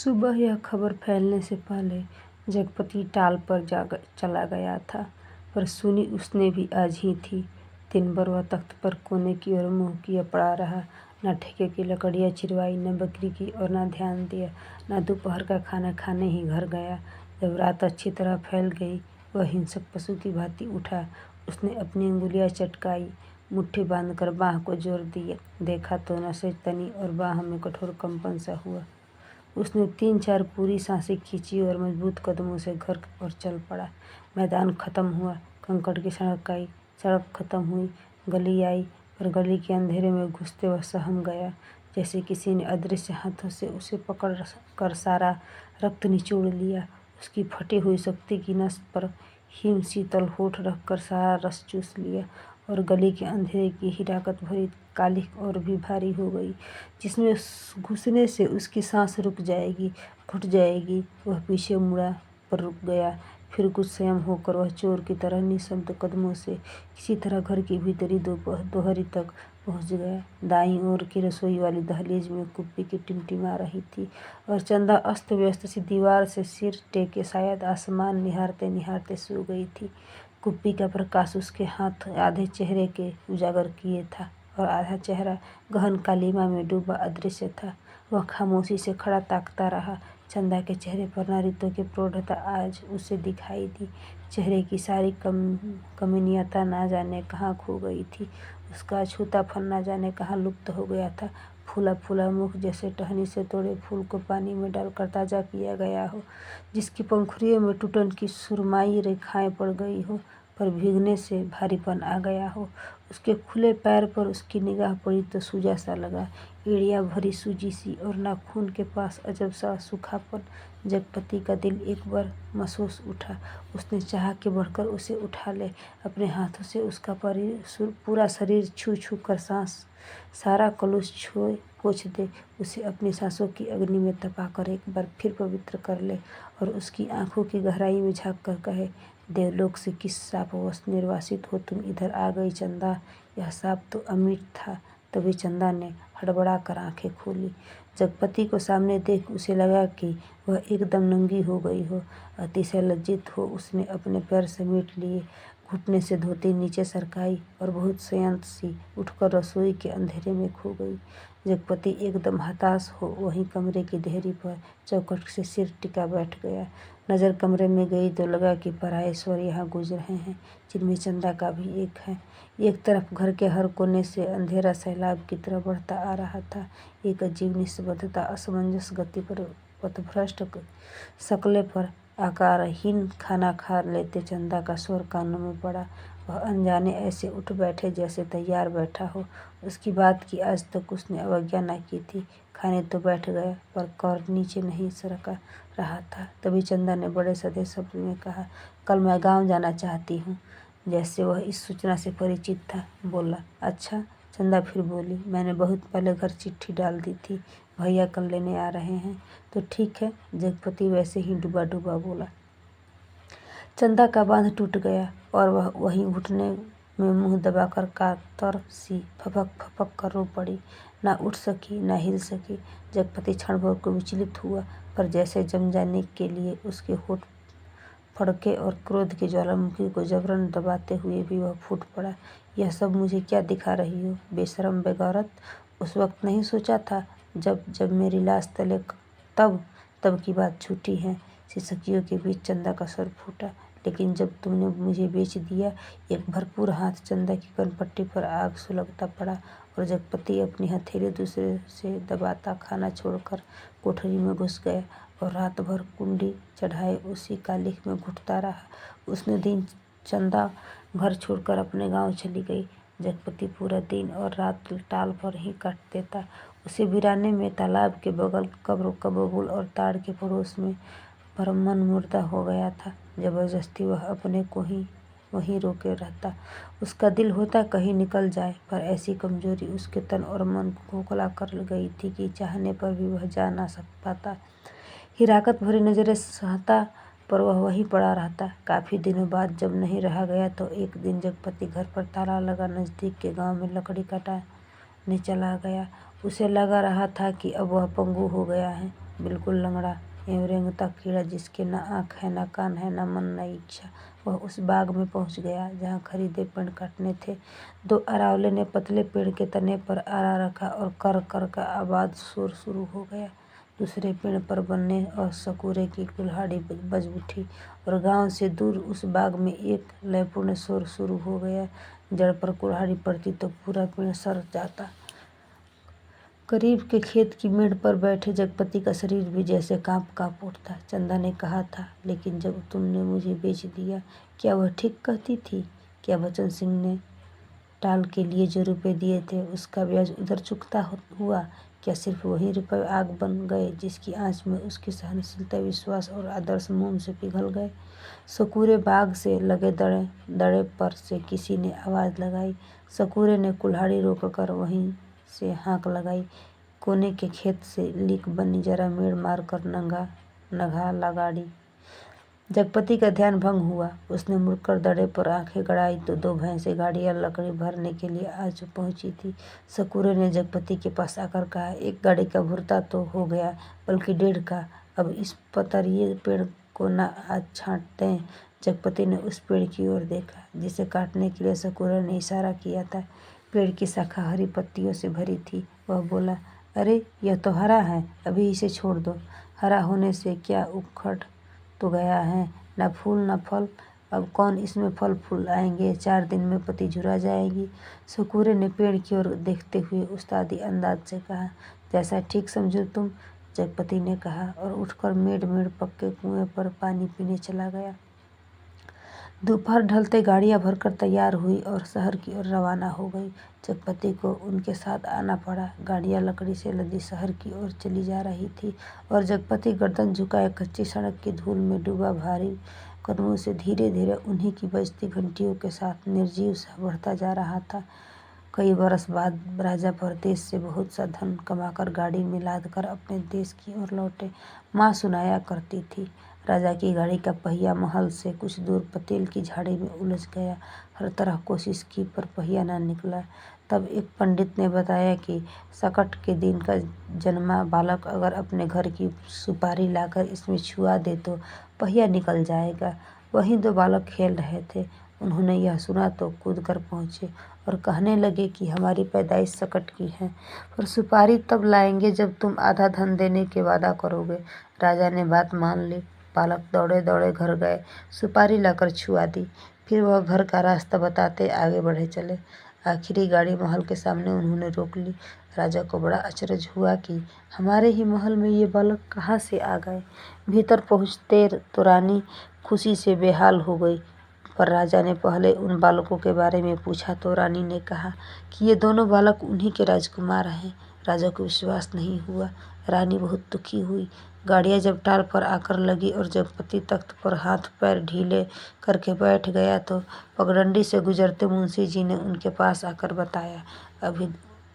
सुबह यह खबर फैलने से पहले जगपति टाल पर चला गया था, पर सुनी उसने भी आज ही थी। दिन भर वह तख्त पर कोने की ओर मुँह किए पड़ा रहा। न ठेके की लकड़ियाँ चिरवाई, न बकरी की, और न ध्यान दिया, न दोपहर का खाना खाने ही घर गया। जब रात अच्छी तरह फैल गई, वह हिंसक पशु की भांति उठा। उसने अपनी अंगुलियाँ चटकाई, मुट्ठी बांधकर बाँह को जोर दिया। देखा तो नसें तनी और बाँह में कठोर कंपन सा हुआ। उसने 3-4 पूरी सांसें खींची और मजबूत कदमों से घर और चल पड़ा। मैदान खत्म हुआ, कंकड़ की सड़क आई, सड़क खत्म हुई, गली आई, पर गली के अंधेरे में घुसते वह सहम गया, जैसे किसी ने अदृश्य हाथों से उसे पकड़ कर सारा रक्त निचोड़ लिया। उसकी फटी हुई शक्ति की नस पर हिम शीतल होठ रखकर सारा रस चूस लिया, और गली के अंधेरे की हिराकत भरी कालिख और भी भारी हो गई, जिसमें घुसने से उसकी सांस रुक जाएगी, घुट जाएगी। वह पीछे मुड़ा, पर रुक गया। फिर कुछ संयम होकर वह चोर की तरह निःशब्द कदमों से किसी तरह घर की भीतरी दोहरी तक पहुंच गया। दाईं ओर की रसोई वाली दहलीज में कुप्पी की टिमटिमा रही थी, और चंदा अस्त व्यस्त सी दीवार से सिर टेके शायद आसमान निहारते निहारते सो गई थी। कुप्पी का प्रकाश उसके हाथ आधे चेहरे के उजागर किए था, और आधा चेहरा गहन कालिमा में डूबा अदृश्य था। वह खामोशी से खड़ा ताकता रहा। चंदा के चेहरे पर नारीत्व की प्रौढ़ता आज उसे दिखाई दी। चेहरे की सारी कमनीयता ना जाने कहाँ खो गई थी। उसका अछूतापन ना जाने कहाँ लुप्त हो गया था। फूला फूला मुख जैसे टहनी से तोड़े फूल को पानी में डालकर ताज़ा किया गया हो, जिसकी पंखुड़ियों में टूटन की सुरमाई रेखाएं पड़ गई हो, पर भीगने से भारीपन आ गया हो। उसके खुले पैर पर उसकी निगाह पड़ी तो सूजा सा लगा, एड़ियाँ भरी सूजी सी, और नाखून के पास अजब सा सूखापन। जगपति का दिल एक बार महसूस उठा। उसने चाहा कि बढ़कर उसे उठा ले, अपने हाथों से उसका पूरा शरीर छू छू कर सारा कलुष पोंछ दे, उसे अपनी सांसों की अग्नि में तपाकर एक बार फिर पवित्र कर ले, और उसकी आंखों की गहराई में झांक कर कहे, देवलोक से किस शापवश निर्वासित हो तुम इधर आ गई चंदा। यह शाप तो अमिट था। तभी चंदा ने हड़बड़ा कर आंखें खोली। जगपति को सामने देख उसे लगा कि वह एकदम नंगी हो गई हो। अतिशय लज्जित हो उसने अपने पैर समेट लिए, घुटने से धोती नीचे सरकाई, और बहुत संयत सी उठकर रसोई के अंधेरे में खो गई। जगपति एकदम हताश हो वहीं कमरे की देहरी पर चौखट से सिर टिका बैठ गया। नज़र कमरे में गई तो लगा कि पराये स्वर यहाँ गूंज रहे हैं, जिनमें चंदा का भी एक है। एक तरफ घर के हर कोने से अंधेरा सैलाब की तरह बढ़ता आ रहा था। एक अजीब निस्तब्धता असमंजस गति पर पथभ्रष्ट शकले पर आकारहीन खाना खा लेते चंदा का स्वर कानों में पड़ा। वह अनजाने ऐसे उठ बैठे जैसे तैयार बैठा हो। उसकी बात की आज तक उसने अवज्ञा न की थी। खाने तो बैठ गया, पर कौर नीचे नहीं सरका रहा था। तभी चंदा ने बड़े सधे शब्द में कहा, कल मैं गाँव जाना चाहती हूँ। जैसे वह इस सूचना से परिचित था। बोला, अच्छा। चंदा फिर बोली, मैंने बहुत पहले घर चिट्ठी डाल दी थी, भैया कल लेने आ रहे हैं। तो ठीक है। जगपति वैसे ही डूबा डूबा बोला। चंदा का बांध टूट गया, और वह वहीं घुटने में मुंह दबाकर कातर सी फपक फपक कर रो पड़ी। ना उठ सकी, ना हिल सकी। जगपति क्षण भर को विचलित हुआ, पर जैसे जम जाने के लिए उसके होठ फड़के, और क्रोध की ज्वालामुखी को जबरन दबाते हुए भी वह फूट पड़ा। यह सब मुझे क्या दिखा रही हो, बेशरम बेगौरत। उस वक्त नहीं सोचा था, जब मेरी लाश तले, तब की बात झूठी है। सिसकियों के बीच चंदा का स्वर फूटा। लेकिन जब तुमने मुझे बेच दिया। एक भरपूर हाथ चंदा की कनपट्टी पर आग सुलगता पड़ा, और जगपति अपनी हथेली दूसरे से दबाता खाना छोड़कर कोठरी में घुस गया, और रात भर कुंडी चढ़ाए उसी कालिख में घुटता रहा। उसने दिन चंदा घर छोड़कर अपने गांव चली गई। जगपति पूरा दिन और रात टाल पर ही काट देता। उसे वीराने में तालाब के बगल कब्र कबूल और ताड़ के पड़ोस में पर मन मुर्दा हो गया था। जबरदस्ती वह अपने को ही वहीं रोके रहता। उसका दिल होता कहीं निकल जाए, पर ऐसी कमजोरी उसके तन और मन को खोखला कर गई थी कि चाहने पर भी वह जा ना पाता। हिराकत भरी नजरें सहता, पर वह वहीं पड़ा रहता। काफी दिनों बाद जब नहीं रहा गया, तो एक दिन जगपति घर पर ताला लगा नजदीक के गांव में लकड़ी काटने चला गया। उसे लगा रहा था कि अब वह पंगु हो गया है। बिल्कुल लंगड़ा, एवं रेंगता कीड़ा जिसके न आँख है, न कान है, न मन, न इच्छा। वह उस बाग में पहुंच गया जहाँ खरीदे पेड़ काटने थे। 2 अरावले ने पतले पेड़ के तने पर आरा रखा और कर कर का आवाज शोर शुरू हो गया। दूसरे पेड़ पर बन्ने और सकुरे की कुल्हाड़ी बज उठी और गांव से दूर उस बाग में एक लयपूर्ण शोर शुरू हो गया। जड़ पर कुल्हाड़ी पड़ती तो पूरा पेड़ सड़ जाता। करीब के खेत की मेड़ पर बैठे जगपति का शरीर भी जैसे कांप कांप उठता। चंदा ने कहा था, लेकिन जब तुमने मुझे बेच दिया, क्या वह ठीक कहती थी? क्या बचन सिंह ने टाल के लिए जो रुपए दिए थे उसका ब्याज उधर चुकता हुआ? क्या सिर्फ वही रुपए आग बन गए जिसकी आंच में उसकी सहनशीलता, विश्वास और आदर्श मोम से पिघल गए? सकूरे बाग से लगे दड़े पर से किसी ने आवाज लगाई। सकूरे ने कुल्हाड़ी रोककर वहीं से हाँक लगाई। कोने के खेत से लीक बनी, जरा मेड़ मार कर नघा ला गाड़ी। जगपति का ध्यान भंग हुआ। उसने मुड़कर दड़े पर आंखें गड़ाई तो 2 भैंसें गाड़ियां लकड़ी भरने के लिए आ पहुंची थी। सकूरे ने जगपति के पास आकर कहा, एक गाड़ी का भुर्ता तो हो गया, बल्कि 1.5 का। अब इस पतरिये पेड़ को न आज छांट दें। जगपति ने उस पेड़ की ओर देखा जिसे काटने के लिए सकूरे ने इशारा किया था। पेड़ की शाखा हरी पत्तियों से भरी थी। वह बोला, अरे यह तो हरा है, अभी इसे छोड़ दो। हरा होने से क्या उखड़ तो गया है, न फूल न फल। अब कौन इसमें फल फूल आएंगे? 4 दिन में पत्ती झुरा जाएगी। सकूरे ने पेड़ की ओर देखते हुए उस्तादी अंदाज से कहा, जैसा ठीक समझो तुम। जगपति ने कहा और उठकर मेड़ पक्के कुएं पर पानी पीने चला गया। दोपहर ढलते गाड़ियां भरकर तैयार हुई और शहर की ओर रवाना हो गई। जगपति को उनके साथ आना पड़ा। गाड़ियां लकड़ी से लदी शहर की ओर चली जा रही थी और जगपति गर्दन झुकाए कच्ची सड़क की धूल में डूबा भारी कदमों से धीरे धीरे उन्हीं की बजती घंटियों के साथ निर्जीव सा बढ़ता जा रहा था। कई बरस बाद राजा परदेश से बहुत सा धन कमाकर गाड़ी में लादकर अपने देश की ओर लौटे। माँ सुनाया करती थी, राजा की गाड़ी का पहिया महल से कुछ दूर पतेल की झाड़ी में उलझ गया। हर तरह कोशिश की पर पहिया न निकला। तब एक पंडित ने बताया कि सकट के दिन का जन्मा बालक अगर अपने घर की सुपारी लाकर इसमें छुआ दे तो पहिया निकल जाएगा। वहीं 2 बालक खेल रहे थे। उन्होंने यह सुना तो कूद कर पहुंचे और कहने लगे कि हमारी पैदाइश सकट की है, पर सुपारी तब लाएंगे जब तुम आधा धन देने के वादा करोगे। राजा ने बात मान ली। बालक दौड़े दौड़े घर गए, सुपारी लाकर छुआ दी। फिर वह घर का रास्ता बताते आगे बढ़े चले। आखिरी गाड़ी महल के सामने उन्होंने रोक ली। राजा को बड़ा अचरज हुआ कि हमारे ही महल में ये बालक कहाँ से आ गए। भीतर पहुँचते तो रानी खुशी से बेहाल हो गई, पर राजा ने पहले उन बालकों के बारे में पूछा तो रानी ने कहा कि ये दोनों बालक उन्हीं के राजकुमार हैं। राजा को विश्वास नहीं हुआ। रानी बहुत दुखी हुई। गाड़ियां जब टाल पर आकर लगी और जगपति तख्त पर हाथ पैर ढीले करके बैठ गया तो पगडंडी से गुजरते मुंशी जी ने उनके पास आकर बताया, अभी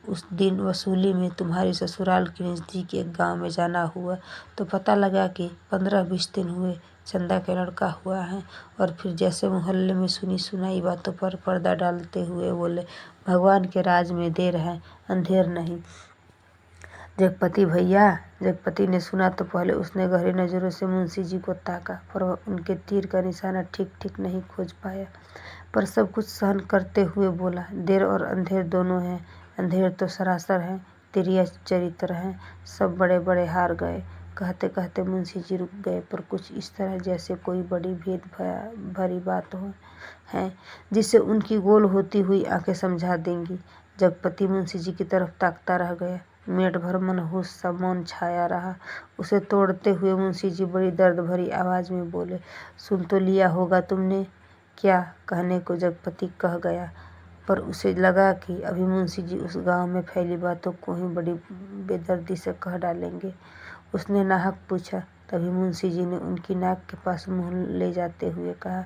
उस दिन वसूली में तुम्हारी ससुराल के नज़दीक एक गांव में जाना हुआ तो पता लगा कि 15-20 दिन हुए चंदा के लड़का हुआ है। और फिर जैसे मोहल्ले में सुनी सुनाई बातों पर पर्दा डालते हुए बोले, भगवान के राज में देर है, अंधेर नहीं। जगपति भैया। जगपति ने सुना तो पहले उसने गहरी नज़रों से मुंशी जी को ताका, पर वह उनके तीर का निशाना ठीक ठीक नहीं खोज पाया। पर सब कुछ सहन करते हुए बोला, देर और अंधेर दोनों हैं। अंधेर तो सरासर है, तिरिया चरित्र है, सब बड़े बड़े हार गए। कहते कहते मुंशी जी रुक गए, पर कुछ इस तरह जैसे कोई बड़ी भेद भरी बात हो है जिसे उनकी गोल होती हुई आंखें समझा देंगी। जगपति मुंशी जी की तरफ ताकता रह गया। मिनट भर मनहूस सा मौन छाया रहा। उसे तोड़ते हुए मुंशी जी बड़ी दर्द भरी आवाज में बोले, सुन तो लिया होगा तुमने। क्या कहने को जगपति कह गया, पर उसे लगा कि अभी मुंशी जी उस गांव में फैली बातों को ही बड़ी बेदर्दी से कह डालेंगे। उसने नाहक पूछा। तभी मुंशी जी ने उनकी नाक के पास मुंह ले जाते हुए कहा,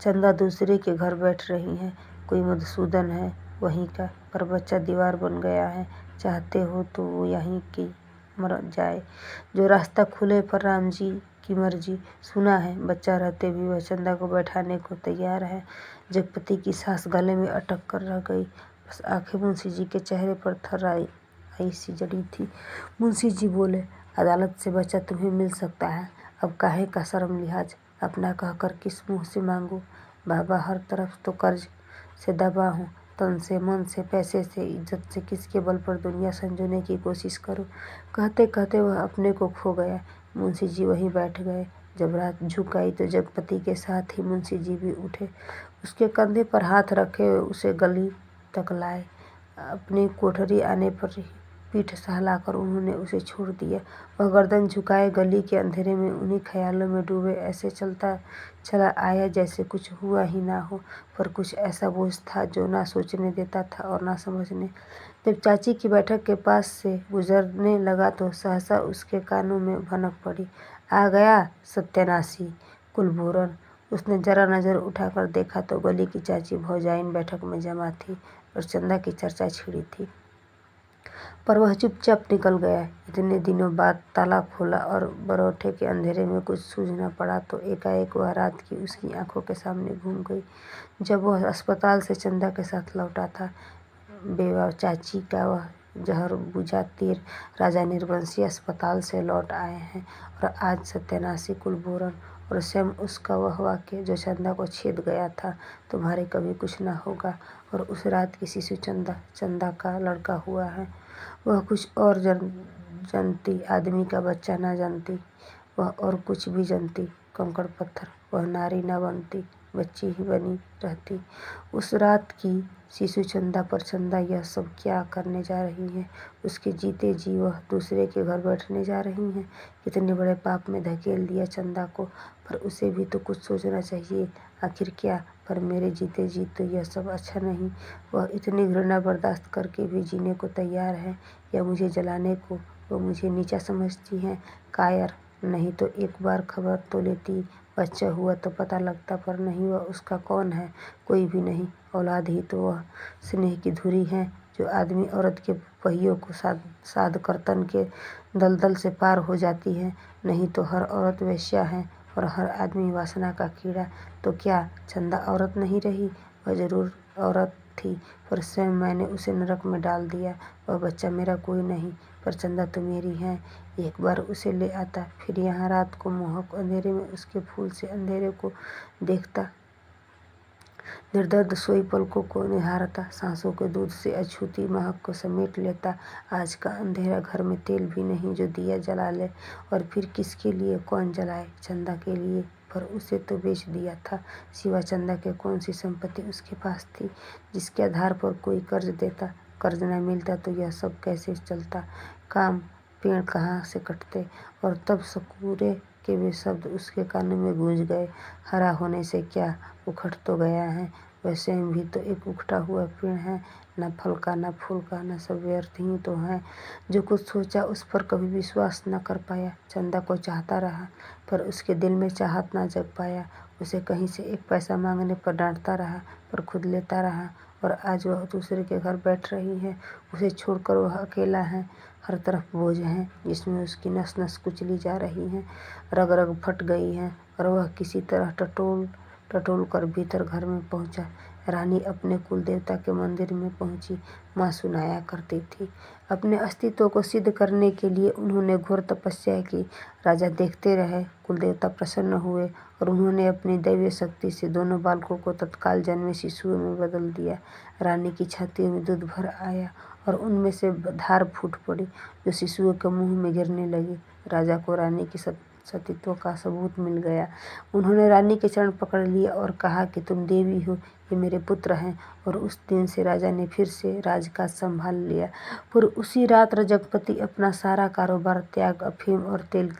चंदा दूसरे के घर बैठ रही है, कोई मधुसूदन है वहीं का, पर बच्चा दीवार बन गया है। चाहते हो तो वो यहीं की मर जाए, जो रास्ता खुले पर राम जी की मर्जी। सुना है बच्चा रहते भी वह चंदा को बैठाने को तैयार है। जगपति की सांस गले में अटक कर रह गई। बस आंखें मुंशी जी के चेहरे पर थर्राई आई सी जड़ी थी। मुंशी जी बोले, अदालत से बच्चा तुम्हें मिल सकता है। अब काहे का शर्म लिहाज अपना कहकर किस मुँह से मांगूं। बाबा, हर तरफ तो कर्ज से दबा हूँ, तन से, मन से, पैसे से, इज्जत से, किसके बल पर दुनिया संजोने की कोशिश करूं। कहते कहते वह अपने को खो गया। मुंशी जी वहीं बैठ गए। जब रात झुक आई तो जगपति के साथ ही मुंशी जी भी उठे। उसके कंधे पर हाथ रखे उसे गली तक लाए। अपनी कोठरी आने पर ही पीठ सहलाकर उन्होंने उसे छोड़ दिया। वह गर्दन झुकाए गली के अंधेरे में उन्हीं ख्यालों में डूबे ऐसे चलता चला आया जैसे कुछ हुआ ही ना हो, पर कुछ ऐसा बोझ था जो ना सोचने देता था और ना समझने। जब चाची की बैठक के पास से गुजरने लगा तो सहसा उसके कानों में भनक पड़ी, आ गया सत्यानाशी कुलभूषण। उसने जरा नजर उठाकर देखा तो गली की चाची भौजाइन बैठक में जमा थी और चंदा की चर्चा छिड़ी थी, पर वह चुपचाप निकल गया। इतने दिनों बाद ताला खोला और बरौठे के अंधेरे में कुछ सूझना पड़ा तो एकाएक वह रात की उसकी आंखों के सामने घूम गई, जब वह अस्पताल से चंदा के साथ लौटा था। बेवा चाची का वह जहर बुझा तीर राजा निर्वंशी अस्पताल से लौट आए हैं और आज सत्यानाशी कुलभूषण, और स्वयं उसका वह वाक्य जो चंदा को छेद गया था, तुम्हारे कभी कुछ ना होगा, और उस रात की शिशु चंदा चंदा का लड़का हुआ है। वह कुछ और जानती, आदमी का बच्चा ना जानती, वह और कुछ भी जानती, कंकड़ पत्थर, वह नारी न बनती, बच्ची ही बनी रहती। उस रात की शिशु चंदा पर चंदा यह सब क्या करने जा रही है। उसके जीते जी वह दूसरे के घर बैठने जा रही हैं। कितने बड़े पाप में धकेल दिया चंदा को, पर उसे भी तो कुछ सोचना चाहिए। आखिर क्या, पर मेरे जीते जी तो यह सब अच्छा नहीं। वह इतनी घृणा बर्दाश्त करके भी जीने को तैयार है, या मुझे जलाने को। वह मुझे नीचा समझती है, कायर। नहीं तो एक बार खबर तो लेती, बच्चा हुआ तो पता लगता, पर नहीं। वह उसका कौन है? कोई भी नहीं। औलाद ही तो वह स्नेह की धुरी है जो आदमी औरत के पहियों को साध कर तन के दलदल से पार हो जाती है। नहीं तो हर औरत वेश्या है और हर आदमी वासना का कीड़ा। तो क्या चंदा औरत नहीं रही? वह जरूर औरत थी, पर स्वयं मैंने उसे नरक में डाल दिया। वह बच्चा मेरा कोई नहीं, पर चंदा तो मेरी है। एक बार उसे ले आता, फिर यहाँ रात को मोहक अंधेरे में उसके फूल से अंधेरे को देखता, निर्दर्द सोई पलकों को निहारता, सांसों के दूध से अछूती महक को समेट लेता। आज का अंधेरा घर में तेल भी नहीं जो दिया जला ले, और फिर किसके लिए? कौन जलाए? चंदा के लिए, पर उसे तो बेच दिया था। सिवा चंदा के कौन सी संपत्ति उसके पास थी जिसके आधार पर कोई कर्ज देता? कर्ज न मिलता तो यह सब कैसे चलता? काम पेड़ कहाँ से कटते? और तब सकूरे के वे शब्द उसके कानों में गूंज गए, हरा होने से क्या, उखड़ तो गया है। वह स्वयं भी तो एक उखड़ा हुआ पेड़ है, न फल का न फूल का, न सब व्यर्थ ही तो है। जो कुछ सोचा उस पर कभी विश्वास न कर पाया। चंदा को चाहता रहा, पर उसके दिल में चाहत न जग पाया। उसे कहीं से एक पैसा मांगने पर डांटता रहा, पर खुद लेता रहा। और आज वह दूसरे के घर बैठ रही है। उसे छोड़कर वह अकेला है। हर तरफ बोझ है जिसमें उसकी नस नस कुचली जा रही है, रग रग फट गई है, और वह किसी तरह टटोल कर भीतर घर में पहुंचा। रानी अपने कुल देवता के मंदिर में पहुंची। माँ सुनाया करती थी, अपने अस्तित्व को सिद्ध करने के लिए उन्होंने घोर तपस्या की। राजा देखते रहे। कुल देवता प्रसन्न हुए और उन्होंने अपनी दैवीय शक्ति से दोनों बालकों को तत्काल जन्मे शिशुओं में बदल दिया। रानी की छातियों में दूध भर आया और उनमें से धार फूट पड़ी जो शिशुओं के मुंह में गिरने लगी। राजा को रानी की सतीत्व का सबूत मिल गया। उन्होंने रानी के चरण पकड़ लिए और कहा कि तुम देवी हो, ये मेरे पुत्र हैं। और उस दिन से राजा ने फिर से राजकाज संभाल लिया। पर उसी रात जगपति अपना सारा कारोबार त्याग अफीम और तेल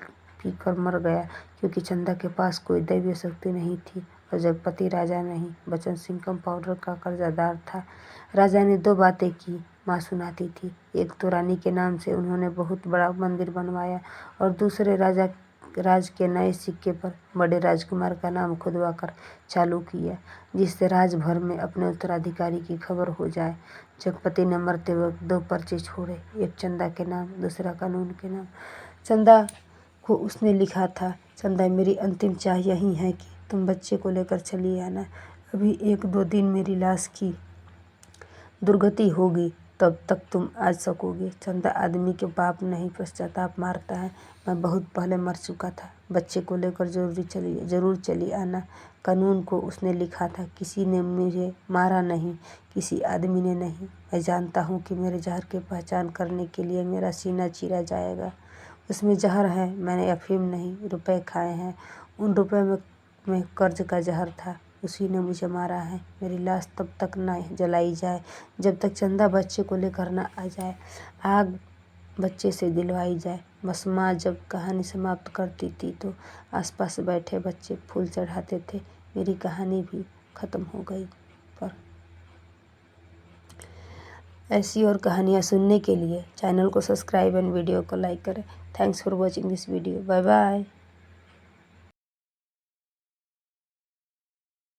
पीकर मर गया, क्योंकि चंदा के पास कोई दैवीय शक्ति नहीं थी और जगपति राजा नहीं, बचन सिंह कंपाउंडर का कर्जदार था। राजा ने दो बातें की, माँ सुनाती थी। एक तो रानी के नाम से उन्होंने बहुत बड़ा मंदिर बनवाया, और दूसरे राज के नए सिक्के पर बड़े राजकुमार का नाम खुदवा कर चालू किया, जिससे राज भर में अपने उत्तराधिकारी की खबर हो जाए। जगपति ने मरते वक्त दो पर्चे छोड़े, एक चंदा के नाम, दूसरा कानून के नाम। चंदा को उसने लिखा था, चंदा मेरी अंतिम चाह यही है कि तुम बच्चे को लेकर चली आना। अभी 1-2 दिन मेरी लाश की दुर्गति होगी तब तक तुम आज सकोगे। चंदा आदमी के बाप नहीं पश्चाताप मारता है। मैं बहुत पहले मर चुका था। बच्चे को लेकर जरूर चली आना। कानून को उसने लिखा था। किसी ने मुझे मारा नहीं, किसी आदमी ने नहीं। मैं जानता हूँ कि मेरे जहर की पहचान करने के लिए मेरा सीना चीरा जाएगा। उसमें जहर है, मैंने अफीम नहीं, रुपए खाए हैं। उन रुपए में कर्ज का जहर था, उसी ने मुझे मारा है। मेरी लाश तब तक ना जलाई जाए जब तक चंदा बच्चे को लेकर ना आ जाए, आग बच्चे से दिलवाई जाए। बस माँ जब कहानी समाप्त करती थी तो आसपास बैठे बच्चे फूल चढ़ाते थे। मेरी कहानी भी ख़त्म हो गई। पर ऐसी और कहानियाँ सुनने के लिए चैनल को सब्सक्राइब एंड वीडियो को लाइक करें। Thanks for watching this video. Bye bye.